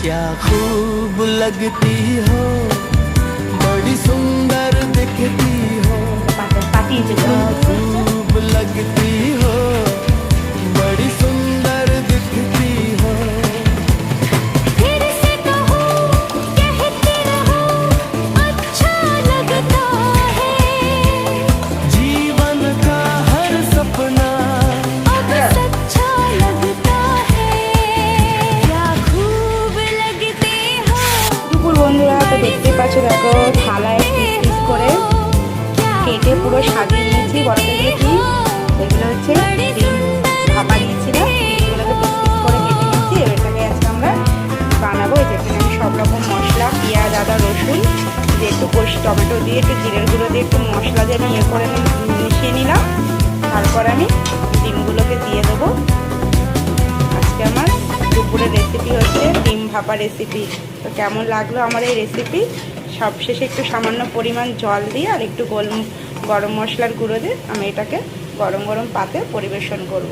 क्या खूब लगती हो, बड़ी सुंदर दिखती हो, क्या खूब लगती हो, बड़ी सुंदर दिखती हो। फिर से कहूं कहती रहूं अच्छा लगता है, जीवन का हर सपना अब सच्चा लगता है, क्या खूब लगते हो। দুপুর বন্ধুরা তো দেখতে পাচ্ছ, দেখো থালায় পিস পিস করে কেটে পুরো সাজিয়ে নিয়েছি। বড়দের দেখি এগুলো হচ্ছে ডিম ভাপা দিয়েছিলাম, ডিমগুলোকে পিস পিস করে কেটে নিয়েছি। এটাকে আজকে আমরা বানাবো। যেখানে আমি সব রকম মশলা, পেঁয়াজ, আদা, রসুন দিয়ে একটু টমেটো দিয়ে একটু জিরের গুঁড়ো দিয়ে একটু মশলা দিয়ে ইয়ে করে মিশিয়ে নিলাম। তারপর আমি ডিমগুলোকে দিয়ে দেবো। আজকে আমার দুপুরের রেসিপি হচ্ছে ডিম ভাপা রেসিপি। তো কেমন লাগলো আমার এই রেসিপি? সবশেষে একটু সামান্য পরিমাণ জল দিয়ে আর একটু গরম মশলার গুঁড়ো দিয়ে আমি এটাকে গরম গরম পাতে পরিবেশন করব।